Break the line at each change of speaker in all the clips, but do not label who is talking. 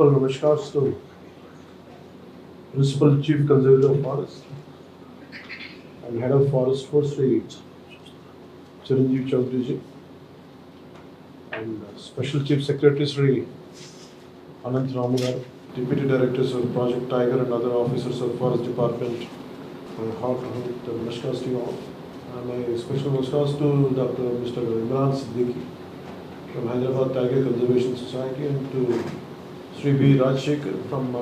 heartfelt namaskars to Principal Chief Conservator of Forest and Head of Forest Force Sri Chiranjeev Chaudhary ji, and Special Chief Secretary Sri Anant Ramagar, Deputy Directors of Project Tiger and other officers of Forest Department. My heartfelt namaskars to you all. My special namaskars to Dr. Mr. Imran Siddiqui from Hyderabad Tiger Conservation Society and to Sri B. Rajshekhar from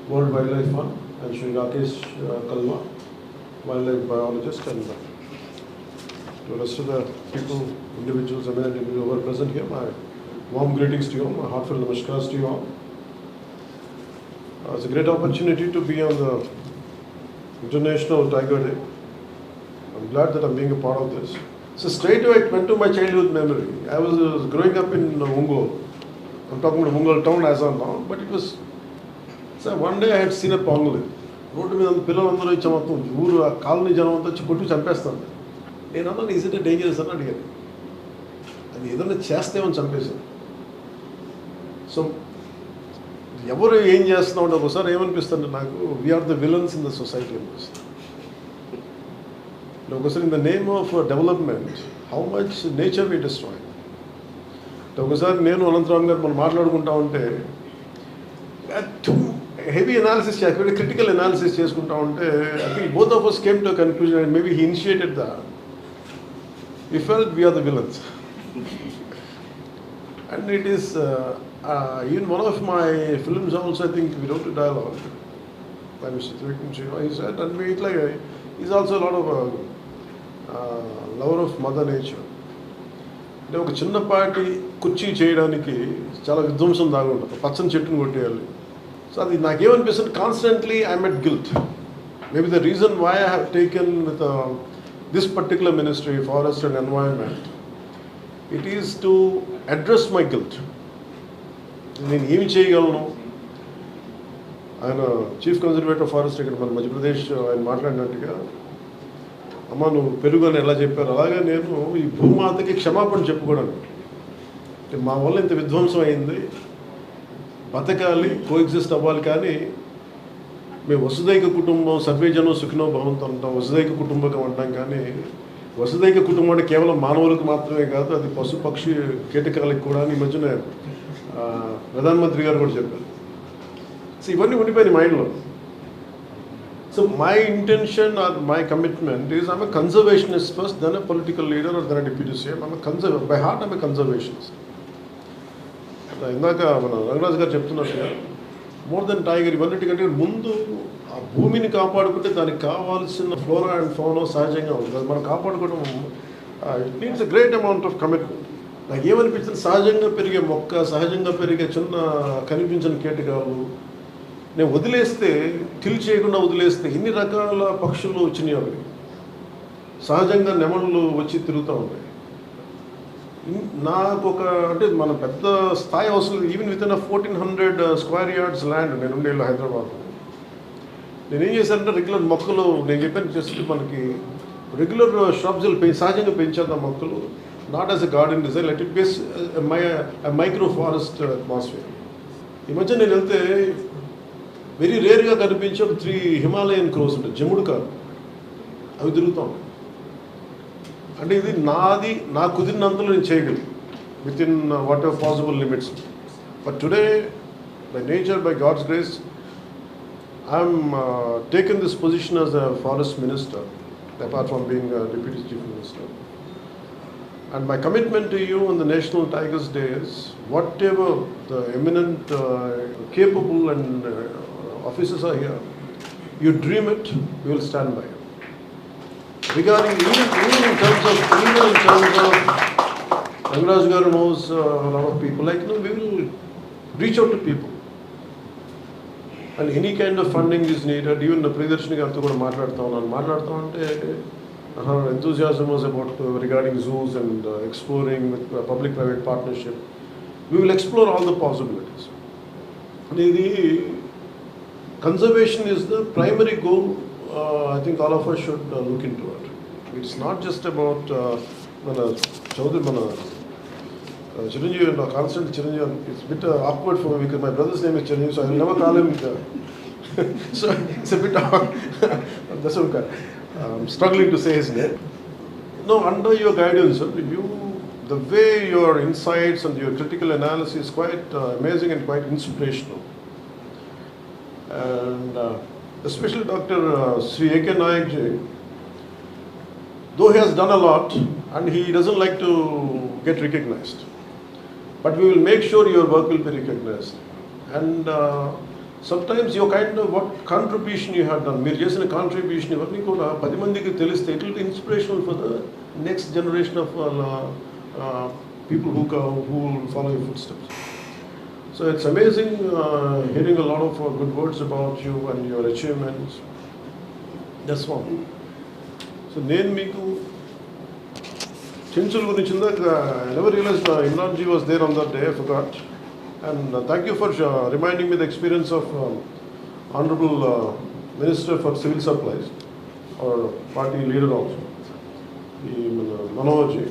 World Wildlife Fund and Sri Rakesh Kalwa, wildlife biologist, and to the rest of the people, individuals, eminent individuals who are present here, my warm greetings to you all, my heartfelt namaskars to you all. It's a great opportunity to be on the International Tiger Day. I'm glad that I'm being a part of this. So straight away it went to my childhood memory. I was growing up in Ongole. I'm talking about Ongole town as of now, but it was. So one day I had seen a pangolin. Road మీద పిల్లలందరూ ఇచ్చా మొత్తం ఊరు ఆ colony జనం అంతా వచ్చి కొట్టి చంపేస్తాను. నేను అన్నాను ఈజ్ ఇట్ డేంజరస్ అని అడిగాను. అది ఏదైనా చేస్తేమని చంపేశాను. సో ఎవరు ఏం చేస్తున్నాం అంటే ఒకసారి ఏమనిపిస్తుంది నాకు, we are the villains in the society అనిపిస్తుంది. ఒకసారి in the name of development how much nature we destroy. ఒకసారి నేను అనంతరామ్ గారు మనం మాట్లాడుకుంటా ఉంటే హెవీ అనాలిసిస్ చేసుకుంటే క్రిటికల్ అనాలిసిస్ చేసుకుంటా ఉంటే I think both of us came to a conclusion and maybe he initiated that. We felt we are the villains. And it is even one of my films also, I think we wrote a dialogue by Mr. Trivikram Shiva. He said, and we like he's also a lot of lover of mother nature. అంటే ఒక చిన్నపాటి కుర్చీ చేయడానికి చాలా విధ్వంసం దాగా ఉంటుంది, పచ్చని చెట్టును కొట్టేయాలి. సో అది నాకేమనిపిస్తుంది, constantly I'm at guilt. Maybe the reason why I have taken with this particular ministry forest and environment, it is to address my guilt. నేను ఏమి చేయగలను. ఆయన చీఫ్ కన్జర్వేటర్ ఫారెస్ట్ ఇక్కడ మన మధ్యప్రదేశ్ ఆయన మాట్లాడినట్టుగా, అమ్మ నువ్వు పెరుగు అని ఎలా చెప్పారు అలాగే నేను ఈ భూమాతకి క్షమాపణ చెప్పుకోవడానికి, మా వల్ల ఇంత విధ్వంసం అయింది, బతకాలి, కోఎగ్జిస్ట్ అవ్వాలి. కానీ మేము వసుదైక కుటుంబం, సర్వేజనం సుఖినో భవంతో అంటాం, వసుదైక కుటుంబకం అంటాం. కానీ వసుదైక కుటుంబం అంటే కేవలం మానవులకు మాత్రమే కాదు, అది పశు పక్షి కీటకాలకు కూడా. ఈ మధ్యన ప్రధానమంత్రి గారు కూడా చెప్పారు. సో ఇవన్నీ ఉండిపోయినాయి మైండ్లో. So my intention or my commitment is I'm a conservationist first, then a political leader or then a deputy CM. By heart I'm a conservationist. ఇందాక మన రంగరాజు గారు చెప్తున్నట్టుగా మోర్ దెన్ టైగర్ ఇవన్నిటికంటే ముందు ఆ భూమిని కాపాడుకుంటే దానికి కావాల్సిన ఫ్లోరా అండ్ ఫౌనా సహజంగా ఉంది. అది మనం కాపాడుకోవడం it needs a great amount of commitment. నాకు ఏమనిపించింది, సహజంగా పెరిగే మొక్క, సహజంగా పెరిగే చిన్న కనిపించిన కీటకాలు నేను వదిలేస్తే, కిల్ చేయకుండా వదిలేస్తే ఎన్ని రకాల పక్షులు వచ్చినాయి. అవి సహజంగా నెమళ్ళు వచ్చి తిరుగుతూ ఉంటాయి. నాకు ఒక అంటే మన పెద్ద స్థాయి అవసరం, even with in 1400 square yards land నేను ఉండేళ్ళు హైదరాబాద్లో. నేనేం చేశానంటే రెగ్యులర్ మొక్కలు నేను చెప్పాను చేస్తే మనకి రెగ్యులర్ shrubs సహజంగా పెంచేద్దాం మొక్కలు, not as a garden design, let it base micro forest atmosphere. ఈ మధ్య నేను వెళ్తే వెరీ రేర్గా కనిపించే ఒక 3 హిమాలయన్ క్రోస్ ఉంటాయి, జముడు కాదు, అవి తిరుగుతూ ఉంటాయి. అంటే ఇది నాది, నాకు కుదిరినంతలో నేను చేయగలను within whatever possible limits. But today by nature, by God's grace, I'm taken this position as a forest minister apart from being deputy chief minister. And my commitment to you on the National Tigers Day is whatever the eminent, capable and officers are here, you dream it, we will stand by you. Regarding even in terms of Rangaraj Garu knows a lot of people, like we will reach out to people. And any kind of funding is needed. Even the Priyadarshini Gartho kuda maatladta ante her enthusiasm was about regarding zoos and exploring with public-private partnership. We will explore all the possibilities. The conservation is the primary goal. I think all of us should look into it. It's not just about Chaudhary Chiranjeevi, no, constant Chiranjeevi. It's a bit awkward for me because my brother's name is Chiranjeevi, so I will never call him. So it's a bit that's okay. I'm struggling to say his name. No, under your guidance, the way your insights and your critical analysis is quite amazing and quite inspirational. And especially Dr. Sri A.K. Nayak ji, though he has done a lot and he doesn't like to get recognized, but we will make sure your work will be recognized. And sometimes your kind of what contribution you have done, మీరు చేసిన contribution ఇవన్నీ కూడా 10 మందికి తెలిస్తే it will be inspirational for the next generation of people who will follow your footsteps. So it's amazing hearing a lot of good words about you and your achievements. That's one. So నేను మీకు చెంచుల గురించి I never realized Imran ji was there on that day, I forgot. And thank you for reminding me the experience of Honorable Minister for Civil Supplies, or party leader also, Manohar ji.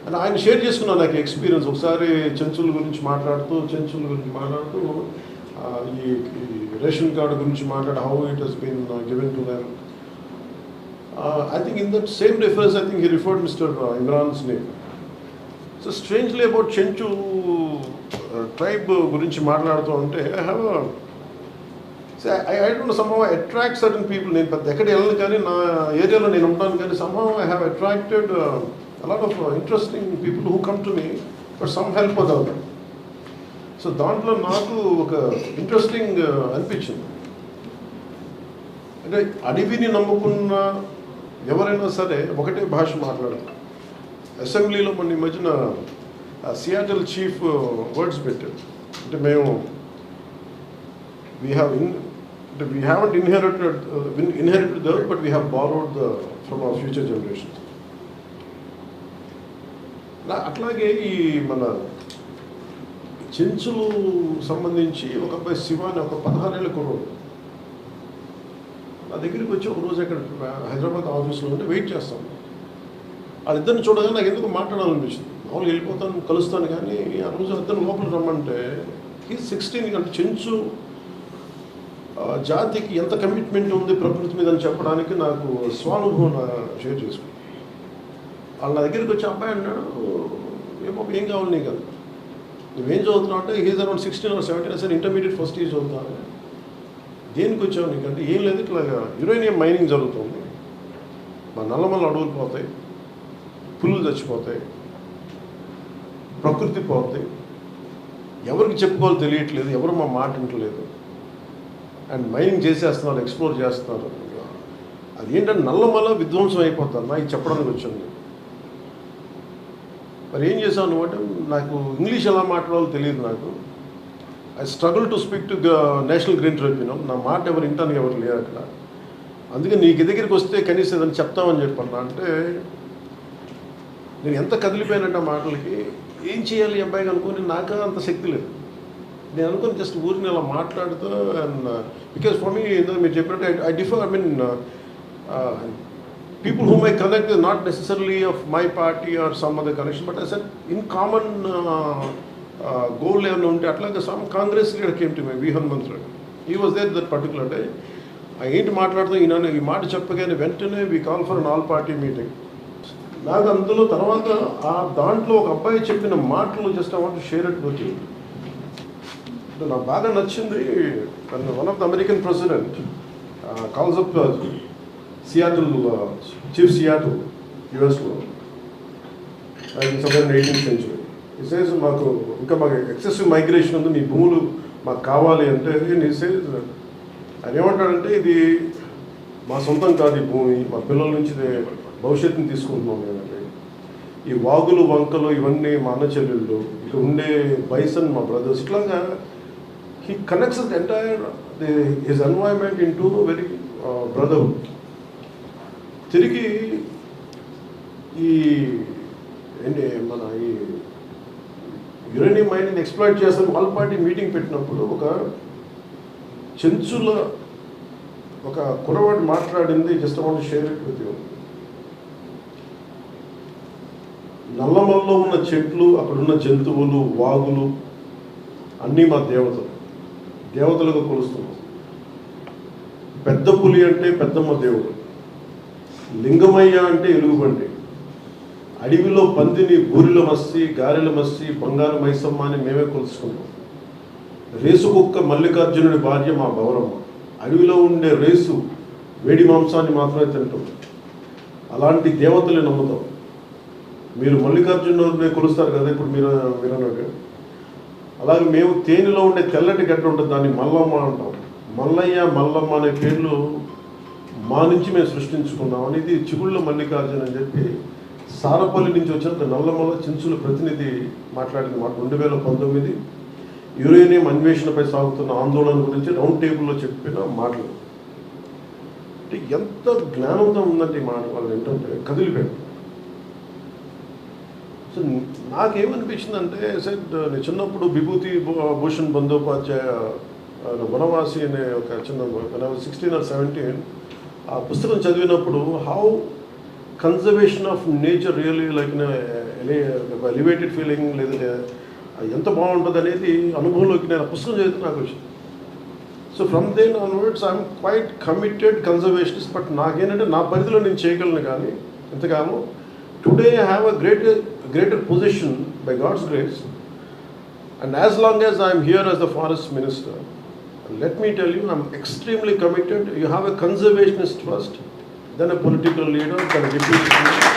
And ఆయన share చేసుకున్నాను నాకు experience ఒకసారి చెంచుల గురించి మాట్లాడుతూ ఈ ration card గురించి మాట్లాడు how it has been given to them. I think in that same reference, I think he referred Mr. Imran's name. So strangely about Chenchu tribe గురించి మాట్లాడుతూ ఉంటే I don't know, somehow I attract certain people. నేను పెద్ద ఎక్కడ వెళ్ళను కానీ నా ఏరియాలో నేను ఉంటాను కానీ somehow I have attracted a lot of interesting people who come to me for some help or the other. So దాంట్లో నాకు ఒక ఇంట్రెస్టింగ్ అనిపించింది. అంటే అడవిని నమ్ముకున్న ఎవరైనా సరే ఒకటే భాష మాట్లాడాలి. అసెంబ్లీలో మొన్న ఈ మధ్యన సియాటల్ చీఫ్ వర్డ్స్ పెట్టారు. అంటే మేము we haven't inherited the earth, but we have borrowed from our future generations. అట్లాగే ఈ మన చెంచులు సంబంధించి ఒక అబ్బాయి శివ అని ఒక 16 ఏళ్ళ కుర్రోడు నా దగ్గరికి వచ్చి ఒక రోజు అక్కడ హైదరాబాద్ ఆఫీస్లో ఉంటే వెయిట్ చేస్తాను. వాళ్ళిద్దరిని చూడగానే నాకు ఎందుకు మాట్లాడాలనిపించింది. మామూలుగా వెళ్ళిపోతాను కలుస్తాను కానీ ఆ రోజు ఇద్దరు లోపల రమ్మంటే ఈ 16 అంటే చెంచు జాతికి ఎంత కమిట్మెంట్ ఉంది ప్రకృతి మీద అని చెప్పడానికి నాకు స్వానుభవం షేర్ చేసుకున్నాను. వాళ్ళ దగ్గరికి వచ్చి అబ్బాయి అన్నాడు, ఏం కావాలి నీకు కదా, నువ్వేం చదువుతున్నావు అంటే he's around 16 or 17 sir intermediate first year చదువుతాను. దేనికి వచ్చావు నీకంటే ఏం లేదు, ఇట్లా యురేనియం మైనింగ్ జరుగుతుంది, మా నల్లమల్ల అడవులు పోతాయి, పులులు చచ్చిపోతాయి, ప్రకృతి పోతాయి, ఎవరికి చెప్పుకోవాలో తెలియట్లేదు, ఎవరు మా మాట వింటలేదు, అండ్ మైనింగ్ చేసేస్తున్నారు, ఎక్స్ప్లోర్ చేస్తున్నారు. అది ఏంటంటే నల్లమల్ల విధ్వంసం అయిపోతారు. నాకు చెప్పడానికి వచ్చాను. మరి ఏం చేశాను అంటే నాకు ఇంగ్లీష్ ఎలా మాట్లాడాలో తెలియదు. నాకు I struggle to speak to national green tribunal. నా మాట ఎవరు వింటానికి ఎవరు లేరు అక్కడ. అందుకే నీకు దగ్గరికి వస్తే కనీసం ఏదైనా చెప్తామని చెప్పన్నా. అంటే నేను ఎంత కదిలిపోయానంటే మాటలకి ఏం చేయాలి అబ్బాయికి అనుకుని నాకు అంత శక్తి లేదు. నేను అనుకుని జస్ట్ ఊరిని అలా మాట్లాడుతూ అండ్ బికాస్ ఫర్ మీ మీరు చెప్పినట్టు I differ, I mean people whom I connect is not necessarily of my party or some other connection, but I said in common goal level unte atlaga some Congress leader came to me, V. Hanumantra. He was there that particular day. I ain't మాట్లాడుతూ ఈ మాట చెప్పగానే వెంటనే we call for an all party meeting. నాకు అందులో తర్వాత ఆ దాంట్లో ఒక అబ్బాయి చెప్పిన మాటలు just I want to share it with you. నాకు బాగా నచ్చింది. One of the American president calls up Seattle, Chief Seattle, US-లో, somewhere in 18th century. He says, మాకు ఎక్సెసివ్ మైగ్రేషన్ ఉంది, మీ భూములు మాకు కావాలి అంటే he says, ఆయన ఏమంటాడంటే ఇది మా సొంతం కాదు, ఈ భూమి మా పిల్లల నుంచి భవిష్యత్తుని తీసుకుంటున్నాం మేమంటే. ఈ వాగులు వంకలు ఇవన్నీ మా అన్న చెల్లెళ్ళు, ఇక్కడ ఉండే బైసన్ మా బ్రదర్స్, ఇట్లాగా he connects the entire his environment into very brotherhood. తిరిగి ఈ ఏంటి మన ఈ యురేనియం మైనింగ్ ఎక్స్ప్లాయిట్ చేస్తాను ఆల్ పార్టీ మీటింగ్ పెట్టినప్పుడు ఒక చెంచుల ఒక కురవాడు మాట్లాడింది just want to share it with you. నల్లమల్లో ఉన్న చెట్లు, అక్కడున్న జంతువులు, వాగులు అన్నీ మా దేవతలుగా కొలుస్తున్నాం. పెద్ద పులి అంటే పెద్దమ్మ దేవుడు, లింగమయ్య అంటే ఎలుగుబంటి, అడవిలో పందిని బూరిల మస్సి, గారెల మస్సి, బంగారు మైసమ్మ అని మేమే కొలుసుకుంటాం. రేసు కుక్క మల్లికార్జునుడి భార్య మా గౌరమ్మ. అడవిలో ఉండే రేసు వేడి మాంసాన్ని మాత్రమే తింటాం. అలాంటి దేవతలే నమ్ముతాం. మీరు మల్లికార్జునుడిని కొలుస్తారు కదా, ఇప్పుడు మీరు అన్నట్టు. అలాగే మేము తేనెలో ఉండే తెల్లటి గడ్డ ఉంటుంది, దాన్ని మల్లమ్మ అంటాం. మల్లయ్య, మల్లమ్మ అనే పేర్లు మా నుంచి మేము సృష్టించుకున్నాం అనేది చిగుళ్ళ మల్లికార్జున అని చెప్పి సారపల్లి నుంచి వచ్చిన నల్లమల్ల చించుల ప్రతినిధి మాట్లాడింది మాట. 2019 యురేనియం అన్వేషణపై సాగుతున్న ఆందోళన గురించి రౌండ్ టేబుల్లో చెప్పిన మాటలు. అంటే ఎంత జ్ఞానంతో ఉందంటే ఈ మాట వాళ్ళు ఏంటంటే కదిలిపోయారు. సో నాకేమనిపించిందంటే సార్, నేను చిన్నప్పుడు విభూతి భూషణ్ బందోపాధ్యాయ వనవాసి అనే ఒక చిన్న 16 or 17 ఆ పుస్తకం చదివినప్పుడు how conservation of nature really like elevated feeling, లేదా ఎంత బాగుంటుంది అనేది అనుభవంలోకి నేను ఆ పుస్తకం చదివితే నాకు వచ్చింది. So from then onwards I'm quite committed conservationist. But నాకేంటంటే నా పరిధిలో నేను చేయగలను, కానీ ఎంతగానో today I have a greater position by God's grace, and as long as I am here as the forest minister, let me tell you, I am extremely committed. You have a conservationist first, then a political leader, then a deputy leader.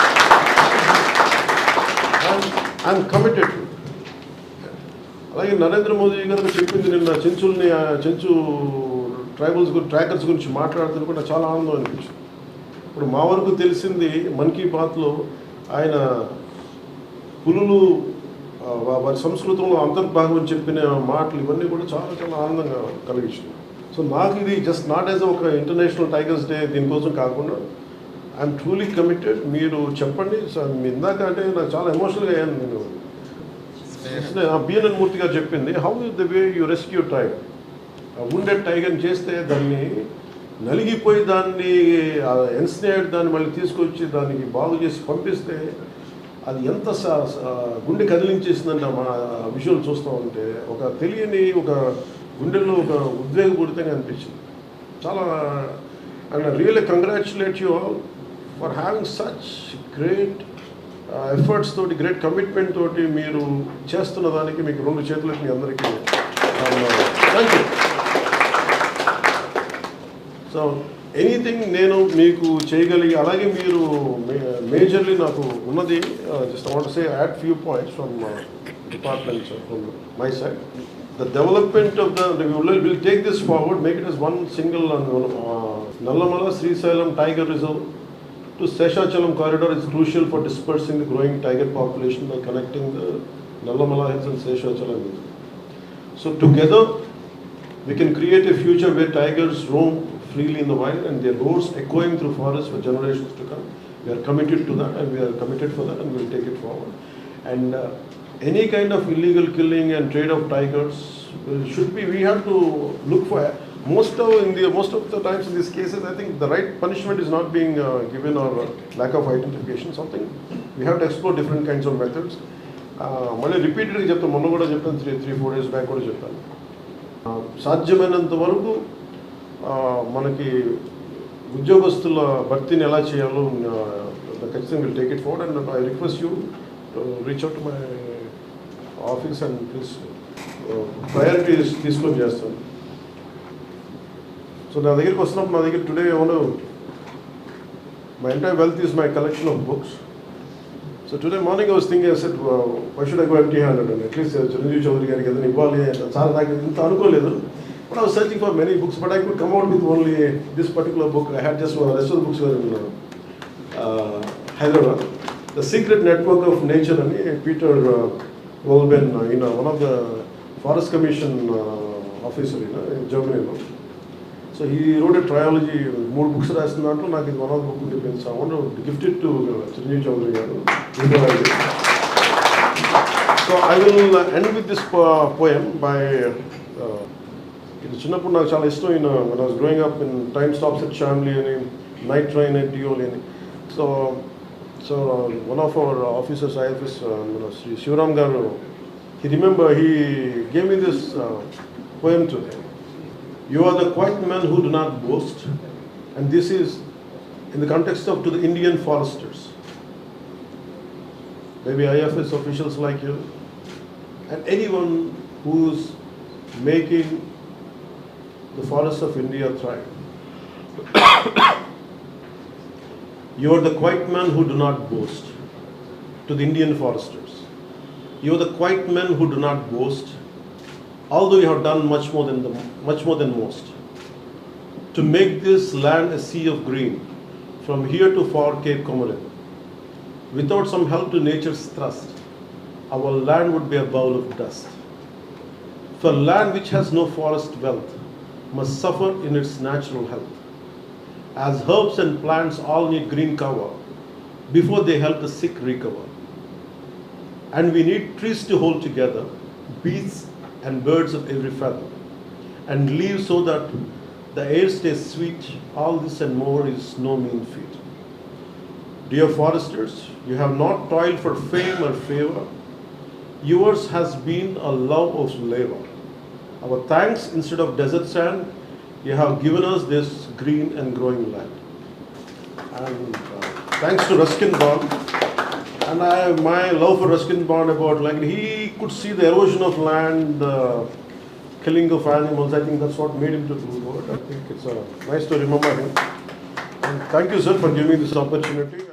I am committed to it. అలాగే నరేంద్ర మోదీ గారు చెప్పింది నిన్న Chenchu trackers గురించి మాట్లాడుతున్న కూడా చాలా ఆనందం అనిపించింది. ఇప్పుడు మా వరకు తెలిసింది మన్ కీ బాత్లో ఆయన పులులు వారి సంస్కృతంలో అంతర్భాగం అని చెప్పిన మాటలు ఇవన్నీ కూడా చాలా చాలా ఆనందంగా కలిగించింది. సో నాకు ఇది జస్ట్ నాట్ యాజ్ ఒక ఇంటర్నేషనల్ టైగర్స్ డే దీనికోసం కాకుండా ఐఎమ్ ట్రూలీ కమిటెడ్. మీరు చెప్పండి సార్, మీ ఇందాక అంటే నాకు చాలా ఎమోషనల్గా అయ్యాను. నేను బిఎన్ఎన్ మూర్తి గారు చెప్పింది, how is the way you rescue tiger. wounded టైగర్ని చేస్తే దాన్ని నలిగిపోయి దాన్ని ఎన్స్నేడ్ దాన్ని మళ్ళీ తీసుకొచ్చి దానికి బాగు చేసి పంపిస్తే అది ఎంత గుండె కదిలించేసిందంటే మా విజువల్ చూస్తూ ఉంటే ఒక తెలియని ఒక గుండెల్లో ఒక ఉద్వేగపూరితంగా అనిపించింది చాలా. And really congratulate you all for having such great efforts తోటి, గ్రేట్ కమిట్మెంట్ తోటి మీరు చేస్తున్న దానికి మీకు 2 చేతులకి మీ అందరికీ థ్యాంక్ యూ. సో ఎనీథింగ్ నేను మీకు చేయగలిగి, అలాగే మీరు మేజర్లీ నాకు ఉన్నది just I want to say add few points from department from my side. The development of the will take this forward, make it as one single Nallamala Srisailam Tiger Reserve to Seshachalam corridor is crucial for dispersing the growing tiger population by connecting the Nallamala Hills and Seshachalam Hills. So together we can create a future where tigers roam freely in the wild and their roars echoing through forests for generations to come. We are committed to that, and we are committed for that, and we will take it forward. And any kind of illegal killing and trade of tigers should be, we have to look for most of the times in these cases I think the right punishment is not being given, or lack of identification, something we have to explore different kinds of methods. మళ్ళీ రిపీటెడ్గా చెప్తాను, మొన్న కూడా చెప్పాను, 3-4 days back కూడా చెప్పాను. సాధ్యమైనంత వరకు మనకి ఉద్యోగస్తుల భర్తీని ఎలా చేయాలో ఖచ్చితంగా will take it forward. And I request you to reach out to my office and please priorities తీసుకొని చేస్తాను. సో నా దగ్గరికి వస్తున్నప్పుడు నా దగ్గర today my entire wealth is my collection of books. So today morning I was thinking, I said why should I go empty-handed, and at least Chiranjeevi Chaudhary గారికి ఏదైనా ఇవ్వాలి. చాలా నాకు ఇంత అనుకోలేదు. But I was searching for many books, but I could come out with only this particular book. I had just one. The rest of the books were in Hyderabad. The Secret Network of Nature, and Peter Wolben, one of the Forest Commission officer in Germany. So he wrote a trilogy, 3 books రాస్తున్నట్టు నాకు ఇది one of the book ఉండిపోయింది. So I want to gift it to Chiranjeevi Chowdary గారు. So I will end with this poem by ఇది చిన్నప్పుడు నాకు చాలా ఇష్టం. when I was growing up in Time Stops at Shamli అని, Night Train at Dioli అని. So So one of our officers, IFS, Sri Shivaram Garu, he gave me this poem today. You are the quiet men who do not boast, and this is in the context of to the Indian foresters, maybe IFS officials like you, and anyone who's making the forests of India thrive. You are the quiet men who do not boast, to the Indian foresters. You are the quiet men who do not boast, although you have done much more than most, to make this land a sea of green, from here to far Cape Comorin. Without some help to nature's thrust, our land would be a bowl of dust. For land which has no forest wealth must suffer in its natural health, as herbs and plants all need green cover before they help the sick recover. And we need trees to hold together, beasts and birds of every feather, and leaves so that the air stays sweet. All this and more is no mean feat. Dear foresters, you have not toiled for fame or favor. Yours has been a love of labor. Our thanks, instead of desert sand, you have given us this green and growing land. And thanks to Ruskin Bond, and my love for Ruskin Bond about like he could see the erosion of land, the killing of animals. I think that's what made him to do it. I think it's nice to remember him. And thank you, sir, for giving me this opportunity.